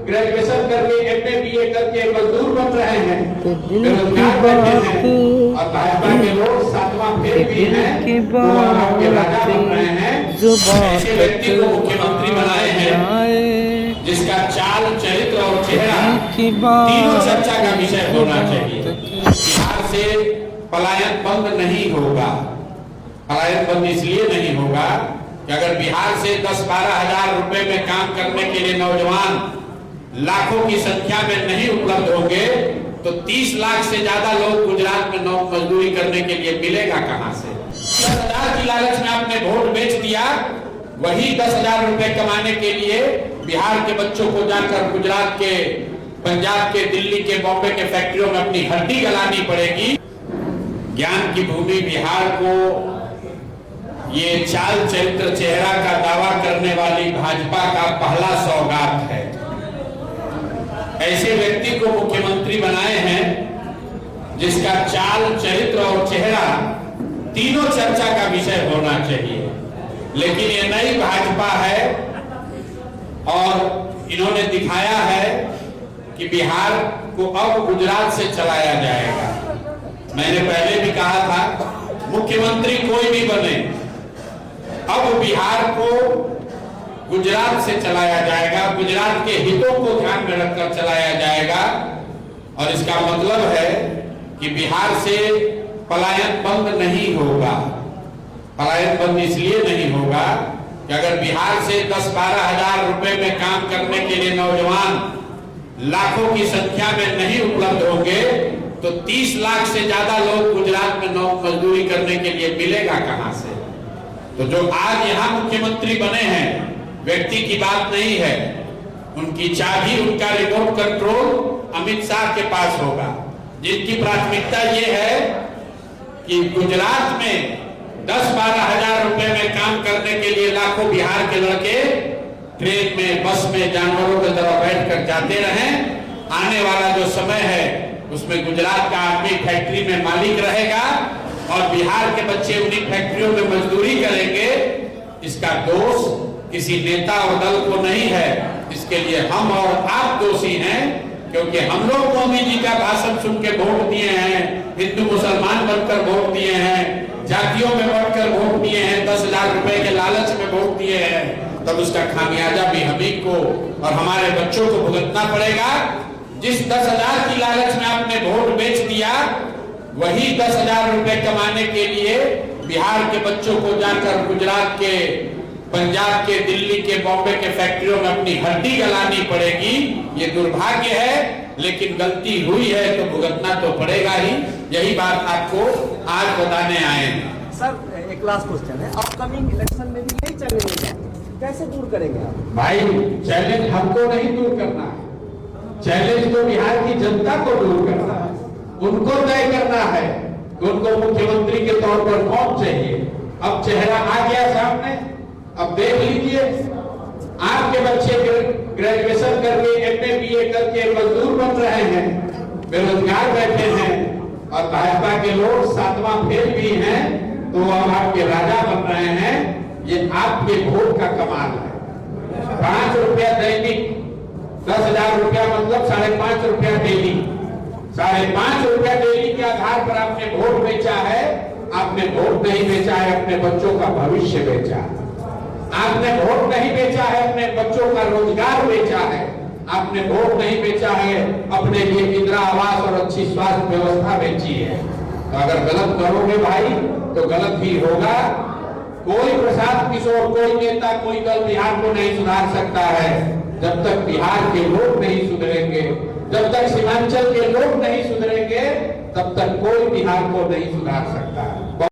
Graduation करके MA BA करके मजदूर बन रहे हैं, बेरोजगार बैठे हैं, और भाजपा के लोग सातवां फेल भी हैं, तो आपके राजा बन रहे हैं। ऐसे व्यक्ति को मुख्यमंत्री बनाए हैं जिसका चाल, चरित्र और चेहरा तीनों चर्चा का विषय होना चाहिए। बिहार से पलायन बंद नहीं होगा। पलायन बंद इसलिए नहीं होगा कि अगर बिहार से 10-12 हजार रुपए में काम करने के लिए नौजवान लाखों की संख्या में नहीं उपलब्ध होंगे, तो 30 लाख से ज्यादा लोग गुजरात में मजदूरी करने के लिए मिलेगा कहां से? 10,000 की लालच में आपने वोट बेच दिया। वही 10,000 रुपए कमाने के लिए बिहार के बच्चों को जाकर गुजरात के, पंजाब के, दिल्ली के, बॉम्बे के फैक्ट्रियों में अपनी हड्डी गलानी पड़ेगी। ज्ञान की भूमि बिहार को ये चाल, चरित्र, चेहरा का दावा करने वाली भाजपा का पहला सौगात है। ऐसे व्यक्ति को मुख्यमंत्री बनाए हैं जिसका चाल, चरित्र और चेहरा तीनों चर्चा का विषय होना चाहिए। लेकिन ये नई भाजपा है और इन्होंने दिखाया है कि बिहार को अब गुजरात से चलाया जाएगा। मैंने पहले भी कहा था, मुख्यमंत्री कोई भी बने, अब बिहार को गुजरात से चलाया जाएगा, गुजरात के हितों को ध्यान में रखकर चलाया जाएगा। और इसका मतलब है कि बिहार से पलायन बंद नहीं होगा। पलायन बंद इसलिए नहीं होगा कि अगर बिहार से 10-12 हजार रुपए में काम करने के लिए नौजवान लाखों की संख्या में नहीं उपलब्ध होंगे, तो 30 लाख से ज्यादा लोग गुजरात में मजदूरी करने के लिए मिलेगा कहां से? तो जो आज यहां मुख्यमंत्री बने हैं, व्यक्ति की बात नहीं है, उनकी चाबी, उनका रिमोट कंट्रोल अमित शाह के पास होगा, जिनकी प्राथमिकता ये है कि गुजरात में 10-12 हजार रुपए में काम करने के लिए लाखों बिहार के लड़के ट्रेन में, बस में जानवरों की तरह बैठकर जाते रहें। आने वाला जो समय है उसमें गुजरात का आदमी फैक्ट्री में मालिक रहेगा और बिहार के बच्चे उन्हीं फैक्ट्रियों में मजदूरी करेंगे। इसका दोष किसी नेता और दल को नहीं है, इसके लिए हम और आप दोषी हैं, क्योंकि हम लोग मोदी जी का भाषण सुन के वोट दिए हैं, हिंदू मुसलमान बनकर वोट दिए हैं, जातियों में बढ़कर वोट दिए हैं, 10,000 रुपए के लालच में वोट दिए हैं, तब उसका खामियाजा भी हमी को और हमारे बच्चों को भुगतना पड़ेगा। जिस 10,000 की लालच में आपने वोट बेच दिया, वही 10,000 रुपए कमाने के लिए बिहार के बच्चों को जाकर गुजरात के, पंजाब के, दिल्ली के, बॉम्बे के फैक्ट्रियों में अपनी हड्डी गलानी पड़ेगी। ये दुर्भाग्य है, लेकिन गलती हुई है तो भुगतना तो पड़ेगा ही। यही बात आपको आज बताने आए हैं। सर, एक लास्ट क्वेश्चन है, अपकमिंग इलेक्शन में भी यही चैलेंज है, कैसे दूर करेंगे आप? भाई, चैलेंज हमको नहीं दूर करना है, चैलेंज तो बिहार की जनता को दूर करना है। उनको तय करना है कि उनको मुख्यमंत्री के तौर पर कौन चाहिए। अब चेहरा आ गया सामने, अब देख लीजिए, आपके बच्चे ग्रेजुएशन करके MA BA करके मजदूर बन रहे हैं, बेरोजगार बैठे हैं, और भाजपा के लोग सातवां फेल भी हैं, तो अब आपके राजा बन रहे हैं। ये आपके वोट का कमाल है। 5 रुपया दैनिक, 10,000 रुपया मतलब 5.5 रुपया डेली, 5.5 रुपया डेली के आधार पर आपने वोट बेचा है। आपने वोट नहीं बेचा है, अपने बच्चों का भविष्य बेचा है। आपने वोट नहीं बेचा है, अपने बच्चों का रोजगार बेचा है। आपने वोट नहीं बेचा है, अपने लिए इंदिरा आवास और अच्छी स्वास्थ्य व्यवस्था बेची है। तो अगर गलत करोगे भाई, तो गलत ही होगा। कोई प्रशांत किशोर, कोई नेता, कोई दल बिहार को नहीं सुधार सकता है जब तक बिहार के लोग नहीं सुधरेंगे, जब तक सीमांचल के लोग नहीं सुधरेंगे, तब तक कोई बिहार को नहीं सुधार सकता है।